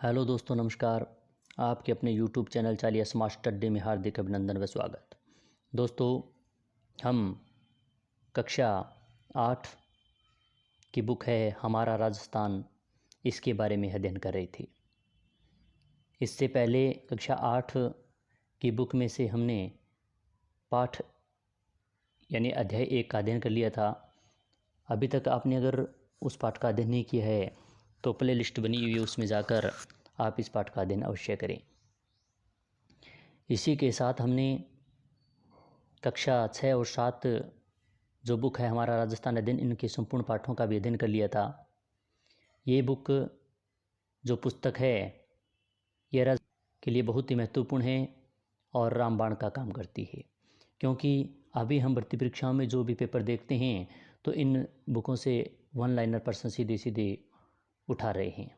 Hello दोस्तों, नमस्कार। आपके अपने यूट्यूब चैनल चालिया स्मार्ट स्टडी में हार्दिक अभिनंदन व स्वागत। दोस्तों, हम कक्षा 8 की बुक है हमारा राजस्थान, इसके बारे में अध्ययन कर रहे थे। इससे पहले कक्षा 8 की बुक में से हमने पाठ यानी अध्याय 1 का अध्ययन कर लिया था। अभी तक आपने अगर उस पाठ का अध्ययन नहीं किया है तो प्ले लिस्ट बनी हुई है, उसमें जाकर आप इस पाठ का अध्ययन अवश्य करें। इसी के साथ हमने कक्षा 6 और 7 जो बुक है हमारा राजस्थान अध्ययन, इनके संपूर्ण पाठों का भी अध्ययन कर लिया था। ये बुक जो पुस्तक है ये राजस्थान के लिए बहुत ही महत्वपूर्ण है और रामबाण का काम करती है, क्योंकि अभी हम भर्ती परीक्षाओं में जो भी पेपर देखते हैं तो इन बुकों से वन लाइनर प्रश्न सीधे सीधे उठा रहे हैं।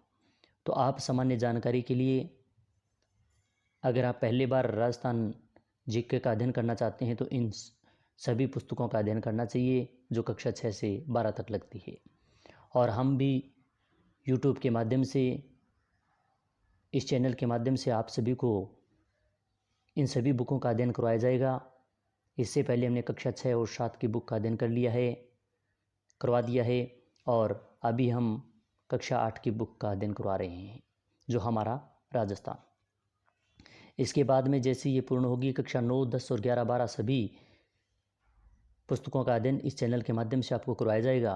तो आप सामान्य जानकारी के लिए अगर आप पहली बार राजस्थान जीके का अध्ययन करना चाहते हैं तो इन सभी पुस्तकों का अध्ययन करना चाहिए जो कक्षा 6 से 12 तक लगती है। और हम भी यूट्यूब के माध्यम से, इस चैनल के माध्यम से आप सभी को इन सभी बुकों का अध्ययन करवाया जाएगा। इससे पहले हमने कक्षा 6 और 7 की बुक का अध्ययन करवा दिया है और अभी हम कक्षा 8 की बुक का अध्ययन करवा रहे हैं जो हमारा राजस्थान। इसके बाद में जैसे ये पूर्ण होगी कक्षा 9, 10 और 11, 12 सभी पुस्तकों का अध्ययन इस चैनल के माध्यम से आपको करवाया जाएगा।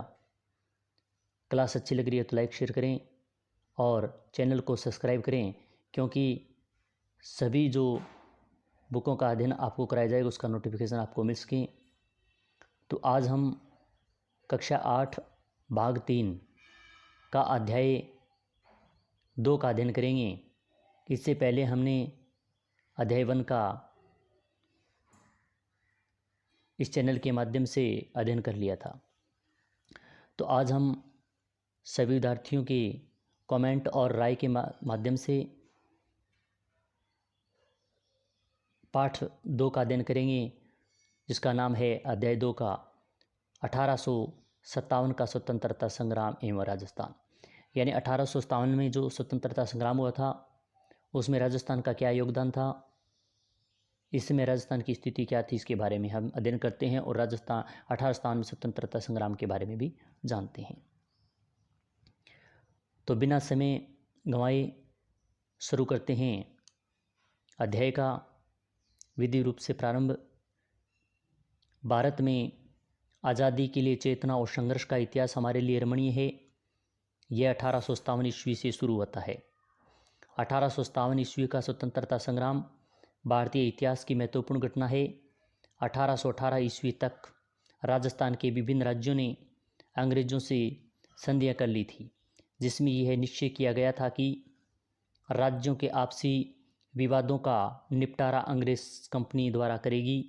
क्लास अच्छी लग रही है तो लाइक शेयर करें और चैनल को सब्सक्राइब करें, क्योंकि सभी जो बुकों का अध्ययन आपको कराया जाएगा उसका नोटिफिकेशन आपको मिल सके। तो आज हम कक्षा 8 भाग 3 का अध्याय 2 का अध्ययन करेंगे। इससे पहले हमने अध्याय 1 का इस चैनल के माध्यम से अध्ययन कर लिया था। तो आज हम सभी विद्यार्थियों के कमेंट और राय के माध्यम से पाठ 2 का अध्ययन करेंगे, जिसका नाम है अध्याय 2 का 1857 का स्वतंत्रता संग्राम एवं राजस्थान। यानी 1857 में जो स्वतंत्रता संग्राम हुआ था उसमें राजस्थान का क्या योगदान था, इसमें राजस्थान की स्थिति क्या थी, इसके बारे में हम अध्ययन करते हैं और राजस्थान 1857 में स्वतंत्रता संग्राम के बारे में भी जानते हैं। तो बिना समय गंवाए शुरू करते हैं अध्याय का विधि रूप से प्रारंभ। भारत में आज़ादी के लिए चेतना और संघर्ष का इतिहास हमारे लिए रमणीय है। यह 1857 ईस्वी से शुरू होता है। 1857 ईस्वी का स्वतंत्रता संग्राम भारतीय इतिहास की महत्वपूर्ण घटना है। 1818 ईस्वी तक राजस्थान के विभिन्न राज्यों ने अंग्रेज़ों से संधियां कर ली थी, जिसमें यह निश्चय किया गया था कि राज्यों के आपसी विवादों का निपटारा अंग्रेज़ कंपनी द्वारा करेगी।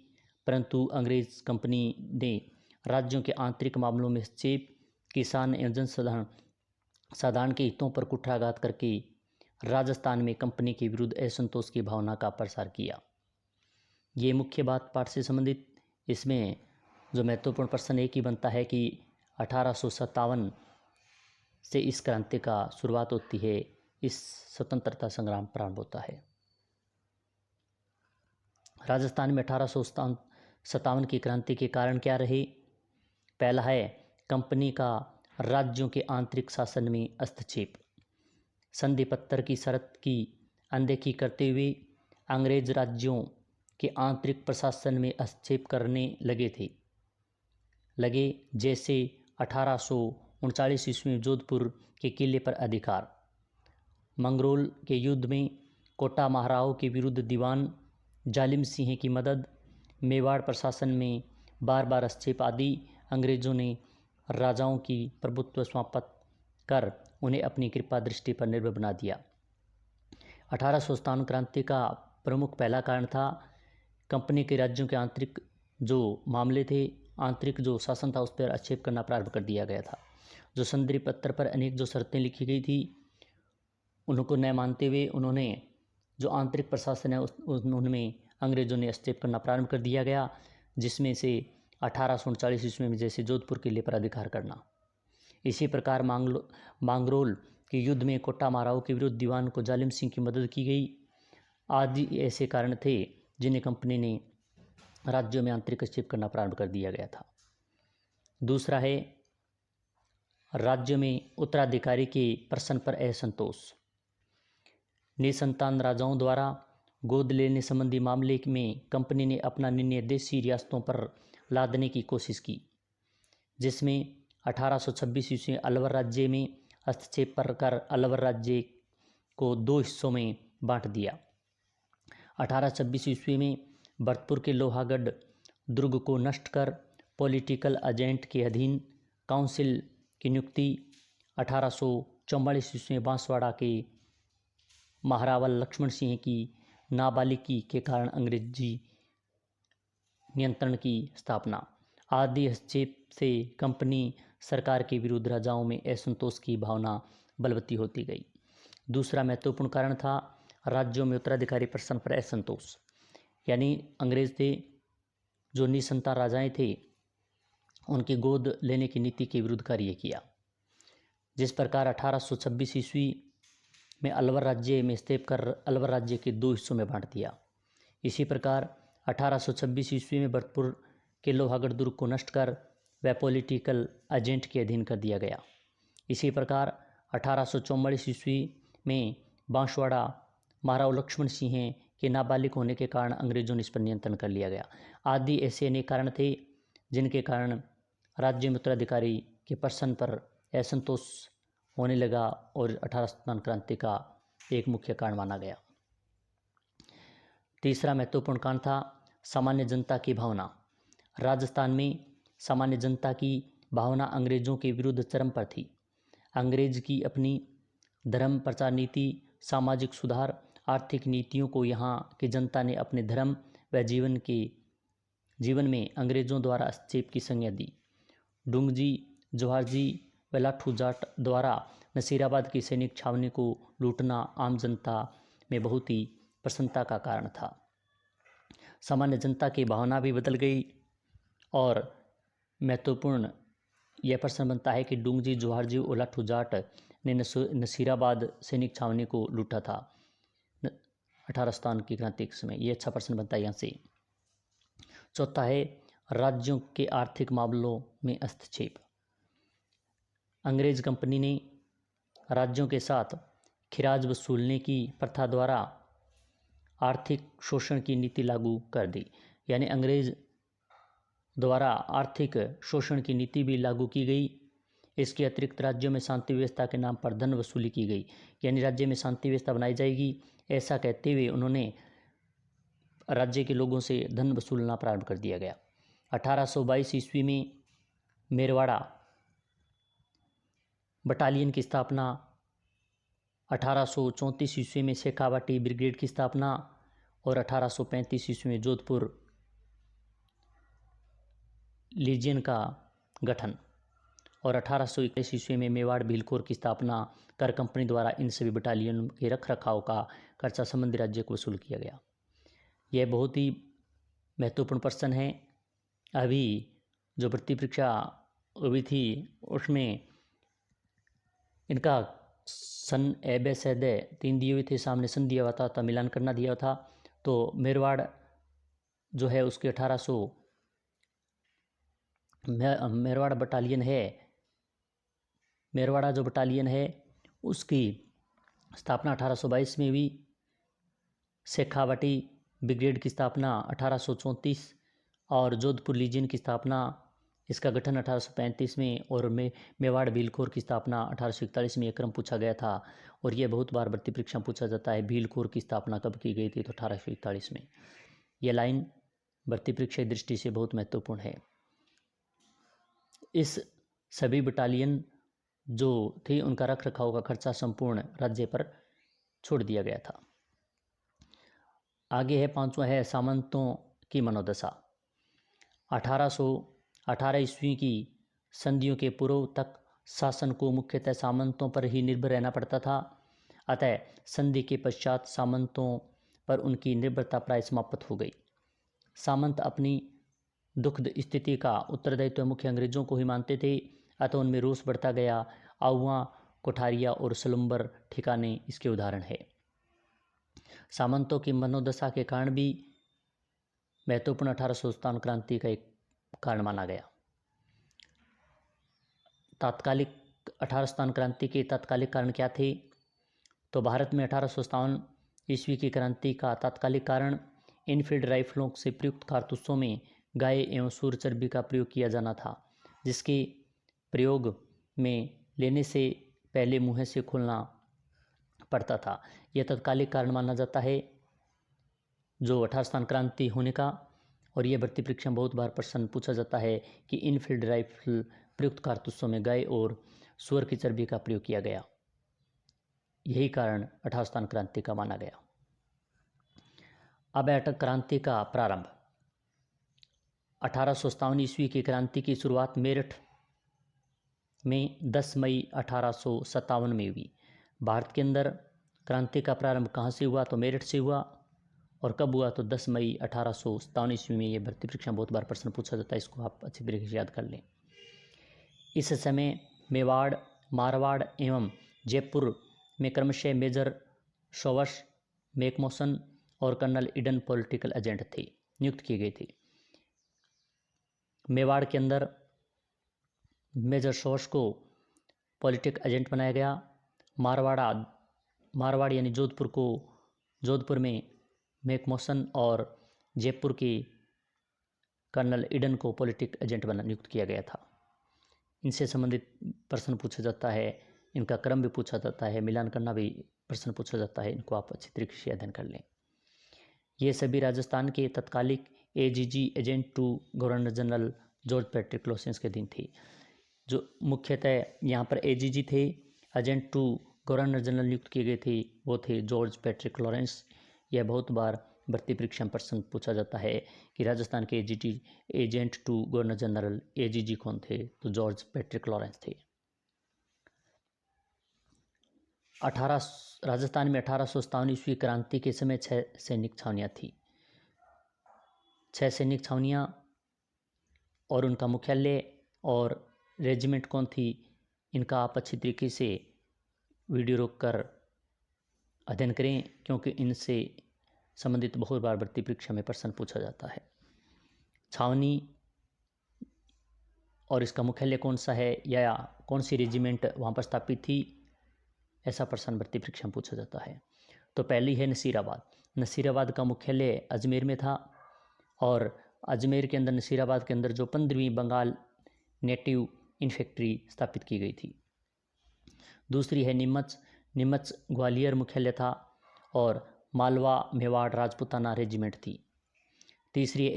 परंतु अंग्रेज़ कंपनी ने राज्यों के आंतरिक मामलों में हस्तक्षेप, किसान एवं जनसाधारण के हितों पर कुठाराघात करके राजस्थान में कंपनी के विरुद्ध असंतोष की भावना का प्रसार किया। ये मुख्य बात पाठ से संबंधित। इसमें जो महत्वपूर्ण प्रश्न एक ही बनता है कि 1857 से इस क्रांति का शुरुआत होती है, इस स्वतंत्रता संग्राम प्रारंभ होता है। राजस्थान में 1857 की क्रांति के कारण क्या रहे? पहला है कंपनी का राज्यों के आंतरिक शासन में हस्तक्षेप। संधि पत्र की शर्त की अनदेखी करते हुए अंग्रेज राज्यों के आंतरिक प्रशासन में हस्तक्षेप करने लगे। जैसे 1839 ईस्वी में जोधपुर के किले पर अधिकार, मंगरोल के युद्ध में कोटा महाराव के विरुद्ध दीवान जालिम सिंह की मदद, मेवाड़ प्रशासन में बार बार हस्तक्षेप आदि अंग्रेज़ों ने राजाओं की प्रभुत्व समाप्त कर उन्हें अपनी कृपा दृष्टि पर निर्भर बना दिया। 1857 क्रांति का प्रमुख पहला कारण था कंपनी के राज्यों के आंतरिक जो मामले थे, आंतरिक जो शासन था उस पर हस्तक्षेप करना प्रारंभ कर दिया गया था। जो संधि पत्र पर अनेक जो शर्तें लिखी गई थी उनको न मानते हुए उन्होंने जो आंतरिक प्रशासन है उनमें अंग्रेज़ों ने हस्तक्षेप करना प्रारंभ कर दिया गया, जिसमें से 1839 ईस्वी में जैसे जोधपुर किले पर अधिकार करना। इसी प्रकार मांगरोल कि युद्ध में कोटा माराओं के विरुद्ध दीवान को जालिम सिंह की मदद की गई आदि ऐसे कारण थे जिन्हें कंपनी ने राज्यों में आंतरिक हस्तक्षेप करना प्रारंभ कर दिया गया था। दूसरा है राज्यों में उत्तराधिकारी के प्रश्न पर असंतोष। निसंतान राजाओं द्वारा गोद लेने संबंधी मामले में कंपनी ने अपना निर्णय देशी रियासतों पर लादने की कोशिश की, जिसमें 1826 ईस्वी में अलवर राज्य में हस्तक्षेप कर अलवर राज्य को 2 हिस्सों में बांट दिया। 1826 ईस्वी में भरतपुर के लोहागढ़ दुर्ग को नष्ट कर पॉलिटिकल एजेंट के अधीन काउंसिल की नियुक्ति। 1844 ईस्वी में बांसवाड़ा के महारावल लक्ष्मण सिंह की नाबालिगी के कारण अंग्रेजी नियंत्रण की स्थापना आदि हस्तक्षेप से कंपनी सरकार के विरुद्ध राजाओं में असंतोष की भावना बलवती होती गई। दूसरा महत्वपूर्ण कारण था राज्यों में उत्तराधिकारी प्रश्न पर असंतोष, यानी अंग्रेज थे जो निसंतान राजाएं थे उनकी गोद लेने की नीति के विरुद्ध कार्य किया। जिस प्रकार 1826 ईस्वी में अलवर राज्य में हस्तक्षेप कर अलवर राज्य के 2 हिस्सों में बांट दिया। इसी प्रकार 1826 ईस्वी में भरतपुर के लोहागढ़ दुर्ग को नष्ट कर वह पॉलिटिकल एजेंट के अधीन कर दिया गया। इसी प्रकार 1844 ईस्वी में बांसवाड़ा महाराव लक्ष्मण सिंह के नाबालिग होने के कारण अंग्रेजों ने इस पर नियंत्रण कर लिया गया आदि ऐसे अनेक कारण थे जिनके कारण राज्य में उत्तराधिकारी के प्रश्न पर असंतोष होने लगा और 18 सत्तावन क्रांति का एक मुख्य कारण माना गया। तीसरा महत्वपूर्ण कारण था सामान्य जनता की भावना। राजस्थान में सामान्य जनता की भावना अंग्रेजों के विरुद्ध चरम पर थी। अंग्रेज की अपनी धर्म प्रचार नीति, सामाजिक सुधार, आर्थिक नीतियों को यहाँ की जनता ने अपने धर्म व जीवन में अंग्रेजों द्वारा हस्तक्षेप की संज्ञा दी। डुंगजी, जवाहरजी व लाठू जाट द्वारा नसीराबाद की सैनिक छावनी को लूटना आम जनता में बहुत ही प्रसन्नता का कारण था। सामान्य जनता की भावना भी बदल गई और महत्वपूर्ण यह प्रश्न बनता है कि डुंगजी, जवाहरजी और लाठू जाट ने नसीराबाद सैनिक छावनी को लूटा था 18 सत्तावन की क्रांति के समय। ये अच्छा प्रश्न बनता है यहाँ से। चौथा है राज्यों के आर्थिक मामलों में हस्तक्षेप। अंग्रेज कंपनी ने राज्यों के साथ खिराज वसूलने की प्रथा द्वारा आर्थिक शोषण की नीति लागू कर दी, यानी अंग्रेज द्वारा आर्थिक शोषण की नीति भी लागू की गई। इसके अतिरिक्त राज्यों में शांति व्यवस्था के नाम पर धन वसूली की गई, यानी राज्य में शांति व्यवस्था बनाई जाएगी ऐसा कहते हुए उन्होंने राज्य के लोगों से धन वसूलना प्रारंभ कर दिया गया। 1822 ईस्वी में मेरवाड़ा बटालियन की स्थापना, 1834 ईस्वी में शेखावाटी ब्रिगेड की स्थापना और 1835 ईस्वी में जोधपुर लीजियन का गठन और 1821 ईस्वी में मेवाड़ भीलकोर की स्थापना कर कंपनी द्वारा इन सभी बटालियन के रख रखाव का खर्चा संबंधी राज्य को वसूल किया गया। यह बहुत ही महत्वपूर्ण प्रश्न है। अभी जो भर्ती परीक्षा हुई थी उसमें इनका सन एबे सैदे 3 दिए हुए थे, सामने सन दिया हुआ था, मिलान करना दिया था। तो मेरवाड़ जो है उसके 1800 मेरवाड़ा बटालियन है, मेरवाड़ा जो बटालियन है उसकी स्थापना 1822 में हुई। शेखावाटी ब्रिगेड की स्थापना 1834 और जोधपुर लीजियन की स्थापना, इसका गठन 1835 में और मेवाड़ भीलखोर की स्थापना 1841 में। यह क्रम पूछा गया था और यह बहुत बार भर्ती परीक्षा पूछा जाता है। भीलखोर की स्थापना कब की गई थी? तो 1841 में। यह लाइन भर्ती परीक्षा की दृष्टि से बहुत महत्वपूर्ण है। इस सभी बटालियन जो थे उनका रख रखाव का खर्चा संपूर्ण राज्य पर छोड़ दिया गया था। आगे है 5वां है सामंतों की मनोदशा। 1818 ईस्वी की संधियों के पूर्व तक शासन को मुख्यतः सामंतों पर ही निर्भर रहना पड़ता था, अतः संधि के पश्चात सामंतों पर उनकी निर्भरता प्राय समाप्त हो गई। सामंत अपनी दुखद स्थिति का उत्तरदायित्व मुख्य अंग्रेजों को ही मानते थे, अतः उनमें रोष बढ़ता गया। आउवां कोठारिया और सलुम्बर ठिकाने इसके उदाहरण है। सामंतों की मनोदशा के कारण भी महत्वपूर्ण 1857 क्रांति का एक कारण माना गया। तात्कालिक 1857 क्रांति के तात्कालिक कारण क्या थे? तो भारत में 1857 ईस्वी की क्रांति का तात्कालिक कारण इनफील्ड राइफलों से प्रयुक्त कारतूसों में गाय एवं सूर चर्बी का प्रयोग किया जाना था, जिसके प्रयोग में लेने से पहले मुँह से खोलना पड़ता था। यह तत्कालिक कारण माना जाता है जो 1857 क्रांति होने का। और यह भर्ती परीक्षा में बहुत बार प्रश्न पूछा जाता है कि इनफील्ड राइफल प्रयुक्त कारतूसों में गाय और सूअर की चर्बी का प्रयोग किया गया। यही कारण 1857 क्रांति का माना गया। अब अटक क्रांति का प्रारंभ। 1857 ईस्वी की क्रांति की शुरुआत मेरठ में 10 मई 1857 में हुई। भारत के अंदर क्रांति का प्रारंभ कहाँ से हुआ? तो मेरठ से हुआ। और कब हुआ? तो 10 मई 1857 ईस्वी में। ये भर्ती परीक्षा में बहुत बार प्रश्न पूछा जाता है, इसको आप अच्छी तरीके से याद कर लें। इस समय मेवाड़, मारवाड़ एवं जयपुर में क्रमशः मेजर शोवश, मैकमोसन और कर्नल ईडन पॉलिटिकल एजेंट थे, नियुक्त किए गए थे। मेवाड़ के अंदर मेजर शोवश को पॉलिटिकल एजेंट बनाया गया। मारवाड़ यानी जोधपुर में मैकमोसन और जयपुर के कर्नल ईडन को पॉलिटिकल एजेंट नियुक्त किया गया था। इनसे संबंधित प्रश्न पूछा जाता है, इनका क्रम भी पूछा जाता है, मिलान करना भी प्रश्न पूछा जाता है। इनको आप अच्छी तरीके से अध्ययन कर लें। ये सभी राजस्थान के तत्कालिक AGG agent to governor general George Patrick Lawrence के दिन थे। जो मुख्यतः यहाँ पर एजीजी थे, एजेंट टू गवर्नर जनरल नियुक्त किए गए थे, वो थे जॉर्ज पैट्रिक लॉरेंस। यह बहुत बार भर्ती परीक्षा में प्रश्न पूछा जाता है कि राजस्थान के agent to governor general AGG कौन थे? तो जॉर्ज पैट्रिक लॉरेंस थे। राजस्थान में 1857 ईस्वी क्रांति के समय 6 सैनिक छावनियाँ थी। 6 सैनिक छावनियाँ और उनका मुख्यालय और रेजिमेंट कौन थी, इनका आप अच्छी तरीके से वीडियो रोककर अध्ययन करें, क्योंकि इनसे संबंधित बहुत बार भर्ती परीक्षा में प्रश्न पूछा जाता है। छावनी और इसका मुख्यालय कौन सा है या कौन सी रेजिमेंट वहाँ पर स्थापित थी, ऐसा प्रश्न भर्ती परीक्षा में पूछा जाता है। तो पहली है नसीराबाद। नसीराबाद का मुख्यालय अजमेर में था और अजमेर के अंदर, नसीराबाद के अंदर जो 15वीं बंगाल नेटिव इन्फेंट्री स्थापित की गई थी। दूसरी है नीमच ग्वालियर मुख्यालय था और मालवा मेवाड़ राजपूताना रेजिमेंट थी। तीसरी है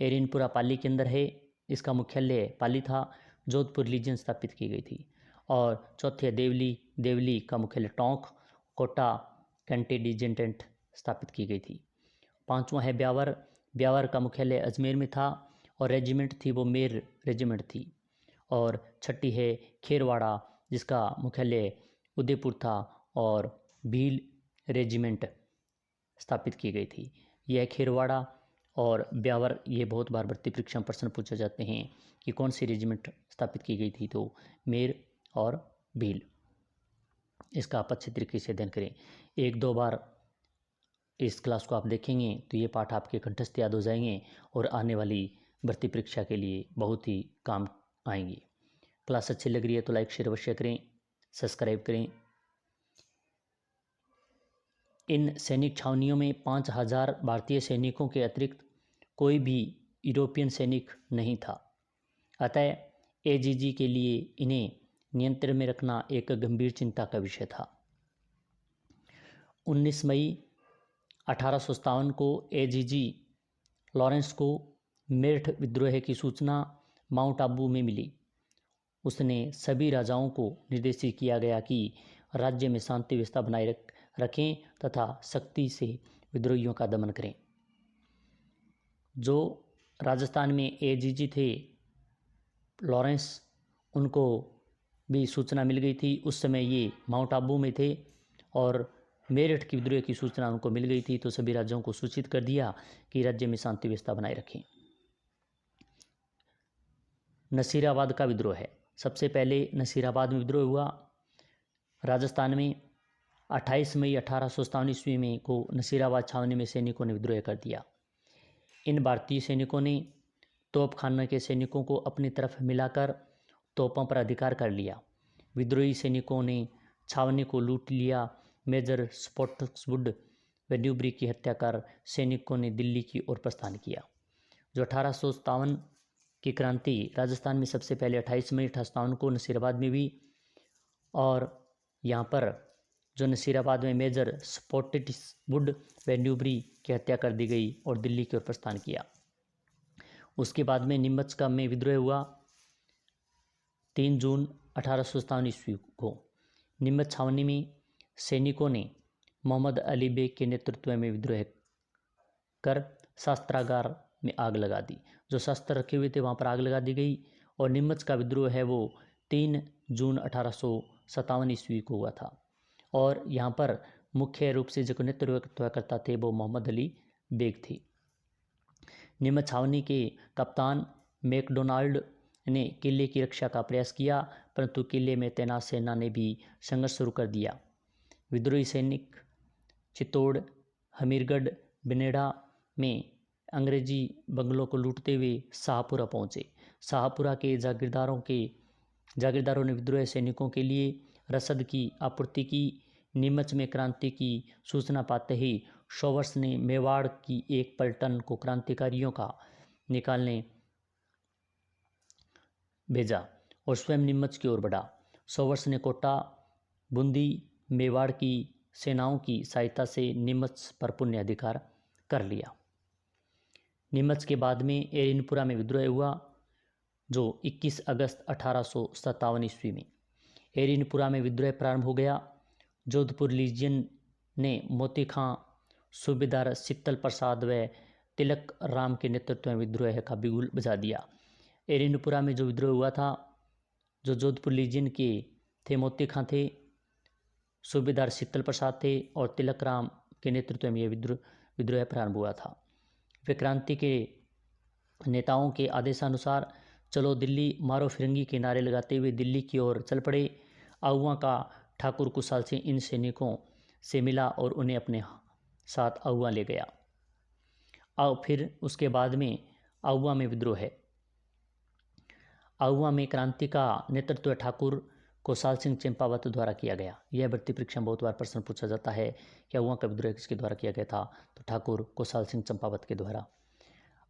एरिनपुरा पाली के अंदर है, इसका मुख्यालय पाली था, जोधपुर लीजियन स्थापित की गई थी। और चौथी है देवली का मुख्यालय टोंक, कोटा कंटेडिजेंटेंट स्थापित की गई थी। पांचवा है ब्यावर का मुख्यालय अजमेर में था और रेजिमेंट थी वो मेर रेजिमेंट थी। और छठी है खेरवाड़ा, जिसका मुख्यालय उदयपुर था और भील रेजिमेंट स्थापित की गई थी। यह खेरवाड़ा और ब्यावर, ये बहुत बार भर्ती परीक्षा में प्रश्न पूछे जाते हैं कि कौन सी रेजिमेंट स्थापित की गई थी, तो मेर और भील। इसका आप अच्छे तरीके से अध्ययन करें। 1-2 बार इस क्लास को आप देखेंगे तो ये पाठ आपके कंठस्थ याद हो जाएंगे और आने वाली भर्ती परीक्षा के लिए बहुत ही काम आएंगी। क्लास अच्छी लग रही है तो लाइक शेयर अवश्य करें, सब्सक्राइब करें। इन सैनिक छावनियों में 5000 भारतीय सैनिकों के अतिरिक्त कोई भी यूरोपियन सैनिक नहीं था। अतः एजीजी के लिए इन्हें नियंत्रण में रखना एक गंभीर चिंता का विषय था। 19 मई 1857 को एजीजी लॉरेंस को मेरठ विद्रोह की सूचना माउंट आबू में मिली। उसने सभी राजाओं को निर्देशित किया गया कि राज्य में शांति व्यवस्था बनाए रखें तथा सख्ती से विद्रोहियों का दमन करें। जो राजस्थान में एजीजी थे लॉरेंस, उनको भी सूचना मिल गई थी। उस समय ये माउंट आबू में थे और मेरठ की विद्रोह की सूचना उनको मिल गई थी, तो सभी राज्यों को सूचित कर दिया कि राज्य में शांति व्यवस्था बनाए रखें। नसीराबाद का विद्रोह है। सबसे पहले नसीराबाद में विद्रोह हुआ राजस्थान में 28 मई 1857 ईस्वी में को नसीराबाद छावनी में सैनिकों ने विद्रोह कर दिया। इन भारतीय सैनिकों ने तोपखाने के सैनिकों को अपनी तरफ मिलाकर तोपों पर अधिकार कर लिया। विद्रोही सैनिकों ने छावनी को लूट लिया। मेजर स्पॉट्सवुड व न्यूबरी की हत्या कर सैनिकों ने दिल्ली की ओर प्रस्थान किया। जो 1857 की क्रांति राजस्थान में सबसे पहले 28 मई 1857 को नसीराबाद में हुई, और यहाँ पर जो नसीराबाद में मेजर स्पॉट्सवुड व न्यूबरी की हत्या कर दी गई और दिल्ली की ओर प्रस्थान किया। उसके बाद में नीमच का में विद्रोह हुआ 3 जून 1857 ईस्वी को। नीमच छावनी में सैनिकों ने मोहम्मद अली बेग के नेतृत्व में विद्रोह कर शस्त्रागार में आग लगा दी। जो शस्त्र रखे हुए थे वहाँ पर आग लगा दी गई, और नीमच का विद्रोह है वो 3 जून 1857 ईस्वी को हुआ था। और यहाँ पर मुख्य रूप से जो नेतृत्व करता थे वो मोहम्मद अली बेग थे। नीमच छावनी के कप्तान मैकडोनाल्ड ने किले की रक्षा का प्रयास किया, परंतु किले में तैनात सेना ने भी संघर्ष शुरू कर दिया। विद्रोही सैनिक चित्तौड़, हमीरगढ़, बिनेड़ा में अंग्रेजी बंगलों को लूटते हुए शाहपुरा पहुंचे। शाहपुरा के जागीरदारों ने विद्रोही सैनिकों के लिए रसद की आपूर्ति की। नीमच में क्रांति की सूचना पाते ही सोवर्स ने मेवाड़ की एक पलटन को क्रांतिकारियों का निकालने भेजा और स्वयं नीमच की ओर बढ़ा। सोवर्स ने कोटा, बूंदी, मेवाड़ की सेनाओं की सहायता से नीमच पर पुण्य अधिकार कर लिया। नीमच के बाद में एरिनपुरा में विद्रोह हुआ, जो 21 अगस्त 1857 ईस्वी में। एरिनपुरा में विद्रोह प्रारंभ हो गया। जोधपुर लीजियन ने मोती खां, सूबेदार शीतल प्रसाद व तिलक राम के नेतृत्व में विद्रोह का बिगुल बजा दिया। एरिनपुरा में जो विद्रोह हुआ था, जो जोधपुर लीजियन के थे मोती खां थे, सूबेदार शीतल प्रसाद थे और तिलक राम के नेतृत्व में यह विद्रोह प्रारंभ हुआ था। वे क्रांति के नेताओं के आदेशानुसार चलो दिल्ली मारो फिरंगी के नारे लगाते हुए दिल्ली की ओर चल पड़े। आहुआ का ठाकुर कुशाल सिंह इन सैनिकों से मिला और उन्हें अपने साथ आहुआ ले गया। फिर उसके बाद में आहुआ में विद्रोह है। आहुआ में क्रांति का नेतृत्व ठाकुर कुशाल सिंह चंपावत द्वारा किया गया। यह भर्ती परीक्षा में बहुत बार प्रश्न पूछा जाता है कि आहुआ का विद्रोह किसके द्वारा किया गया था, तो ठाकुर कुशाल सिंह चंपावत के द्वारा।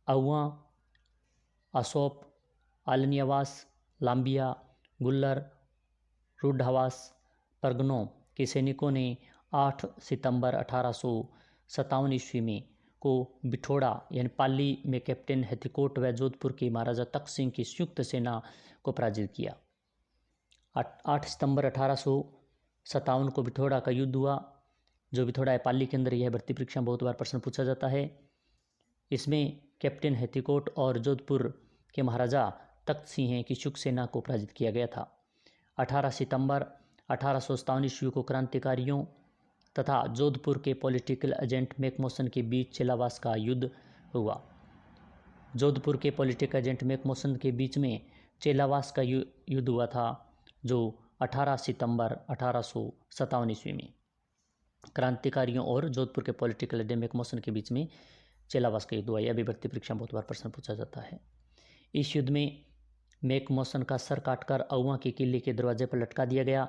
आहुआ, असोप, आलनियावास, लांबिया, गुल्लर, रुड्ढावास परगनों के सैनिकों ने 8 सितंबर 1857 ईस्वी में को बिठोड़ा यानी पाली में कैप्टन हेथिकोट व जोधपुर के महाराजा तख्त सिंह की संयुक्त सेना को पराजित किया। 8 सितंबर 1857 को बिठोड़ा का युद्ध हुआ, जो बिठोड़ा है पाली के अंदर। यह भर्ती परीक्षा में बहुत बार प्रश्न पूछा जाता है। इसमें कैप्टन हेथिकोट और जोधपुर के महाराजा तख्त सिंह की शुक सेना को पराजित किया गया था। 18 सितंबर 1857 ईस्वी को क्रांतिकारियों तथा जोधपुर के पॉलिटिकल एजेंट मैकमोसन के बीच चेलावास का युद्ध हुआ। जोधपुर के पॉलिटिकल एजेंट मैकमोसन के बीच में चेलावास का युद्ध हुआ था, जो 18 सितंबर 1857 ईस्वी में क्रांतिकारियों और जोधपुर के पॉलिटिकल एजेंट मैकमोसन के बीच में चेलावास का युद्ध हुआ। यह भी भर्ती परीक्षा में बहुत बार प्रश्न पूछा जाता है। इस युद्ध में मैकमोसन का सर काटकर आहुआ के किले के दरवाजे पर लटका दिया गया।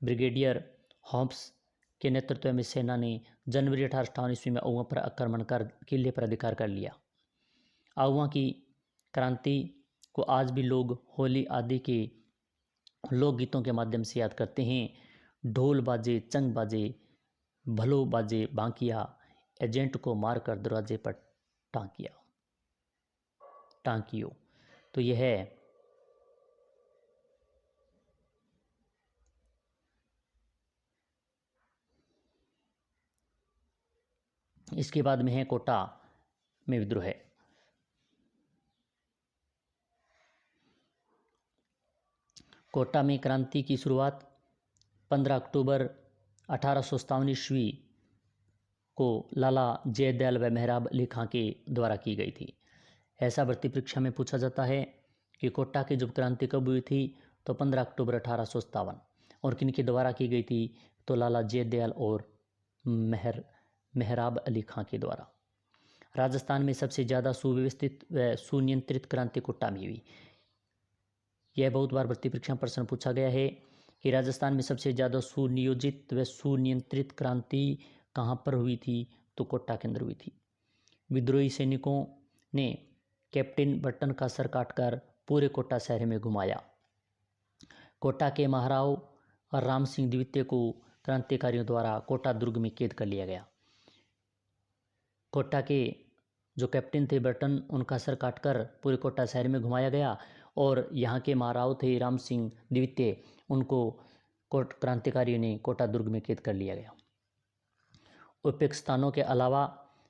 ब्रिगेडियर होम्स के नेतृत्व में सेना ने जनवरी 1858 ईस्वी में आहुआ पर आक्रमण कर किले पर अधिकार कर लिया। आहुआ की क्रांति को आज भी लोग होली आदि के लोकगीतों के माध्यम से याद करते हैं। ढोल बाजे, चंग बाजे, भलो बाजे बांकिया, एजेंट को मारकर दरवाजे पर टांकियो। तो यह है इसके बाद में है कोटा में विद्रोह है। कोटा में क्रांति की शुरुआत 15 अक्टूबर 1857 ईस्वी को लाला जयदयाल व मेहराब अली खां के द्वारा की गई थी। ऐसा भर्ती परीक्षा में पूछा जाता है कि कोटा की जब क्रांति कब हुई थी, तो 15 अक्टूबर 1857। और किनके द्वारा की गई थी, तो लाला जयदयाल और मेहराब अली खां के द्वारा। राजस्थान में सबसे ज़्यादा सुव्यवस्थित व सुनियंत्रित क्रांति कोटा में हुई। यह बहुत बार भर्ती परीक्षा में प्रश्न पूछा गया है कि राजस्थान में सबसे ज़्यादा सुनियोजित व सुनियंत्रित क्रांति कहाँ पर हुई थी, तो कोटा के अंदर हुई थी। विद्रोही सैनिकों ने कैप्टन बर्टन का सर काटकर पूरे कोटा शहर में घुमाया। कोटा के महाराव राम सिंह द्वितीय को क्रांतिकारियों द्वारा कोटा दुर्ग में कैद कर लिया गया। कोटा के जो कैप्टन थे बर्टन, उनका सर काटकर पूरे कोटा शहर में घुमाया गया और यहाँ के महाराव थे राम सिंह द्वितीय, उनको क्रांतिकारियों ने कोटा दुर्ग में कैद कर लिया गया। उपयुक्त स्थानों के अलावा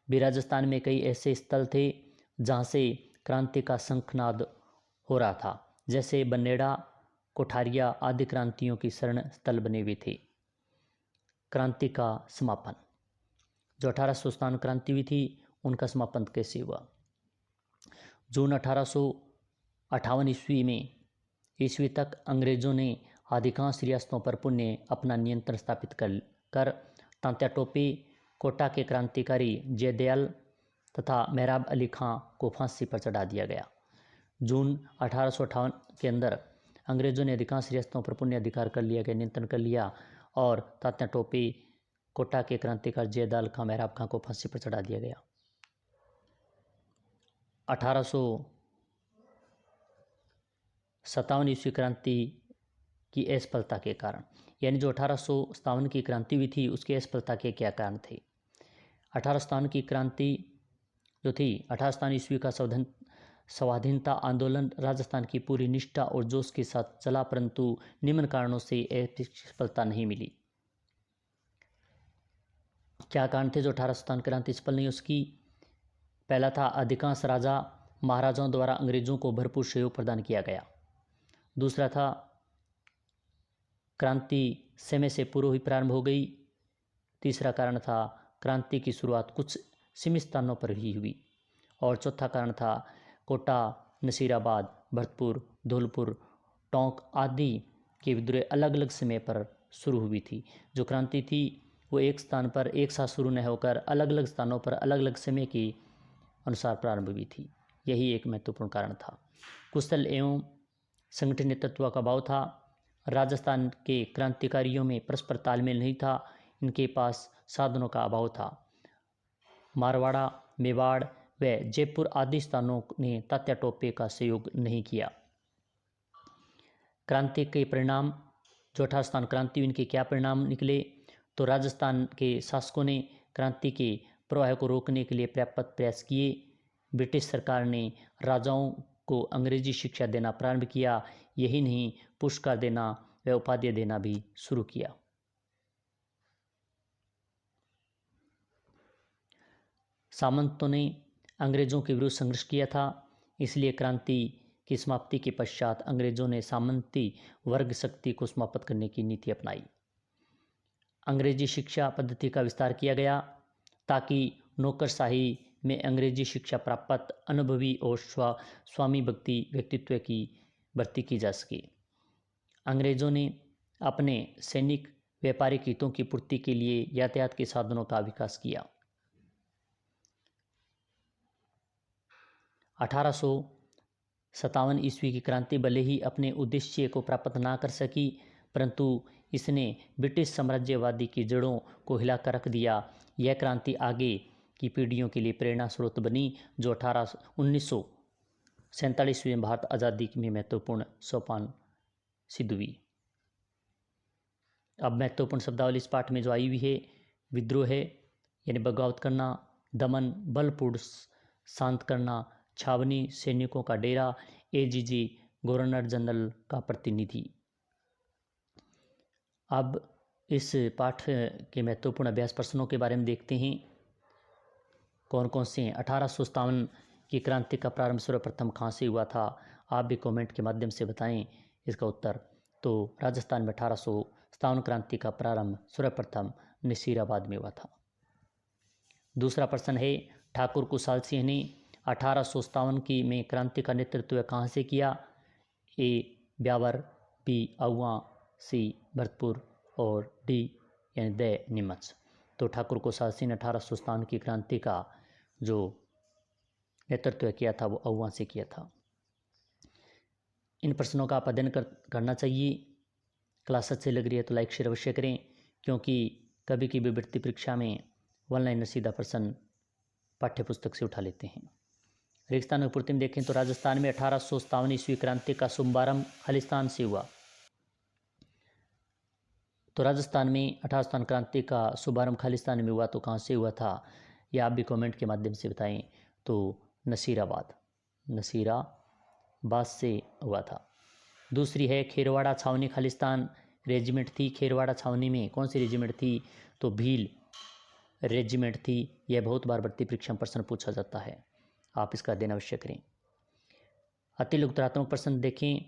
भी राजस्थान में कई ऐसे स्थल थे जहाँ से क्रांति का शंखनाद हो रहा था, जैसे बनेड़ा, कोठारिया आदि क्रांतियों की शरण स्थल बने हुए थे। क्रांति का समापन, जो 1857 क्रांति हुई थी, उनका समापन कैसे हुआ? जून 1858 ईस्वी तक अंग्रेजों ने अधिकांश रियासतों पर पुनः अपना नियंत्रण स्थापित कर तांत्या टोपे, कोटा के क्रांतिकारी जयदयाल तथा मेहराब अली खां को फांसी पर चढ़ा दिया गया। जून 1858 के अंदर अंग्रेजों ने अधिकांश रियासतों पर पुनः अधिकार कर लिया गया, नियंत्रण कर लिया और तांत्या टोपे, कोटा के क्रांतिकारी जयदयाल खां, मेहराब खां को फांसी पर चढ़ा दिया गया। 1857 ईस्वी क्रांति की असफलता के कारण, यानी जो 1857 की क्रांति हुई थी उसकी असफलता के क्या कारण थे? 1857 की क्रांति जो थी, 1857 ईस्वी का स्वाधीनता आंदोलन राजस्थान की पूरी निष्ठा और जोश के साथ चला, परंतु निम्न कारणों से सफलता नहीं मिली। क्या कारण थे जो 1857 क्रांति सफल नहीं? उसकी पहला था, अधिकांश राजा महाराजाओं द्वारा अंग्रेजों को भरपूर सहयोग प्रदान किया गया। दूसरा था, क्रांति समय से पूर्व ही प्रारंभ हो गई। तीसरा कारण था, क्रांति की शुरुआत कुछ सीमित स्थानों पर ही हुई। और चौथा कारण था, कोटा, नसीराबाद, भरतपुर, धौलपुर, टोंक आदि के विद्रोह अलग अलग समय पर शुरू हुई थी। जो क्रांति थी वो एक स्थान पर एक साथ शुरू न होकर अलग अलग स्थानों पर अलग अलग समय के अनुसार प्रारंभ हुई थी। यही एक महत्वपूर्ण कारण था। कुशल एवं संगठित नेतृत्व का अभाव था। राजस्थान के क्रांतिकारियों में परस्पर तालमेल नहीं था, इनके पास साधनों का अभाव था। मारवाड़ा, मेवाड़ व जयपुर आदि स्थानों ने तात्या टोपे का सहयोग नहीं किया। क्रांति के परिणाम, जो 1857 क्रांति, इनके क्या परिणाम निकले? तो राजस्थान के शासकों ने क्रांति के प्रवाह को रोकने के लिए पर्याप्त प्रयास किए। ब्रिटिश सरकार ने राजाओं को अंग्रेजी शिक्षा देना प्रारंभ किया। यही नहीं, पुरस्कार देना व उपाधि देना भी शुरू किया। सामंतों ने अंग्रेजों के विरुद्ध संघर्ष किया था, इसलिए क्रांति की समाप्ति के पश्चात अंग्रेजों ने सामंती वर्ग शक्ति को समाप्त करने की नीति अपनाई। अंग्रेजी शिक्षा पद्धति का विस्तार किया गया ताकि नौकरशाही में अंग्रेजी शिक्षा प्राप्त अनुभवी और स्वामी भक्ति व्यक्तित्व की भर्ती की जा सके। अंग्रेजों ने अपने सैनिक व्यापारिक हितों की पूर्ति के लिए यातायात के साधनों का विकास किया। 1857 ईस्वी की क्रांति भले ही अपने उद्देश्य को प्राप्त ना कर सकी, परंतु इसने ब्रिटिश साम्राज्यवादी की जड़ों को हिलाकर रख दिया। यह क्रांति आगे की पीढ़ियों के लिए प्रेरणा स्रोत बनी, जो 1947 में भारत आज़ादी में महत्वपूर्ण सोपान सिद्ध हुई। अब महत्वपूर्ण शब्दावली इस पाठ में जो आई हुई है, विद्रोह है यानी बगावत करना, दमन, बलपूर्वक शांत करना, छावनी, सैनिकों का डेरा, एजीजी, गवर्नर जनरल का प्रतिनिधि। अब इस पाठ के महत्वपूर्ण अभ्यास प्रश्नों के बारे में देखते हैं कौन कौन से हैं। 1857 की क्रांति का प्रारंभ सर्वप्रथम कहाँ से हुआ था? आप भी कमेंट के माध्यम से बताएं इसका उत्तर। तो राजस्थान में 1857 क्रांति का प्रारंभ सर्वप्रथम नसीराबाद में हुआ था। दूसरा प्रश्न है, ठाकुर कुशाल सिंह ने 1857 की में क्रांति का नेतृत्व कहाँ से किया? ए ब्यावर, बी आउआ, सी भरतपुर और डी यानी द नीमच। तो ठाकुर कोसासी ने 1857 की क्रांति का जो नेतृत्व किया था वो अहुआ से किया था। इन प्रश्नों का आप अध्ययन करना चाहिए। क्लास अच्छी लग रही है तो लाइक शेयर अवश्य करें, क्योंकि कभी की वृत्ति परीक्षा में वन लाइनर सीधा प्रश्न पाठ्य पुस्तक से उठा लेते हैं। रेगिस्तान में पूर्ति में देखें तो राजस्थान में 1857 ईस्वी क्रांति का शुभारंभ खालिस्तान से हुआ। तो राजस्थान में 1857 क्रांति का शुभारंभ खालिस्तान में हुआ, तो कहाँ से हुआ था यह आप भी कमेंट के माध्यम से बताएं। तो नसीराबाद से हुआ था। दूसरी है खेरवाड़ा छावनी खालिस्तान रेजिमेंट थी। खेरवाड़ा छावनी में कौन सी रेजिमेंट थी? तो भील रेजिमेंट थी। यह बहुत बार भर्ती परीक्षा में प्रश्न पूछा जाता है, आप इसका अध्ययन अवश्य करें। अति उत्तरात्मक प्रश्न देखें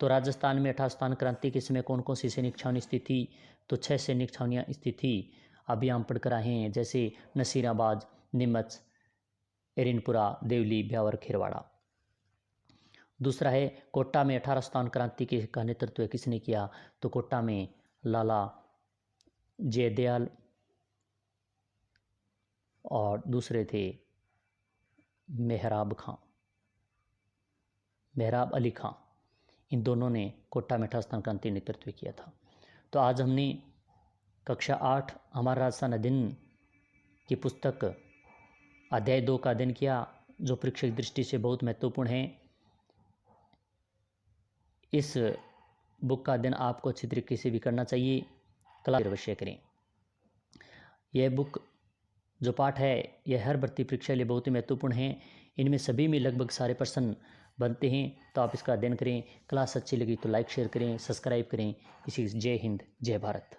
तो राजस्थान में 1857 क्रांति के समय कौन कौन सी सैनिक छावनी स्थित थी? तो 6 सैनिक छावनियाँ स्थित थी। अभी हम पढ़कर आए हैं, जैसे नसीराबाद, नीमच, एरिनपुरा, देवली, ब्यावर, खेरवाड़ा। दूसरा है कोटा में 1857 क्रांति का नेतृत्व किसने किया? तो कोटा में लाला जयदयाल और दूसरे थे मेहराब अली खां। इन दोनों ने कोटा में 1857 क्रांति नेतृत्व किया था। तो आज हमने कक्षा 8 हमारा राजस्थान अध्ययन की पुस्तक अध्याय 2 का अध्ययन किया, जो परीक्षा की दृष्टि से बहुत महत्वपूर्ण है। इस बुक का अध्ययन आपको अच्छी तरीके से भी करना चाहिए, क्लास अवश्य करें। यह बुक जो पाठ है यह हर भर्ती परीक्षा के लिए बहुत ही महत्वपूर्ण है। इनमें सभी में लगभग सारे प्रश्न बनते हैं, तो आप इसका अध्ययन करें। क्लास अच्छी लगी तो लाइक शेयर करें, सब्सक्राइब करें। इसी जय हिंद, जय भारत।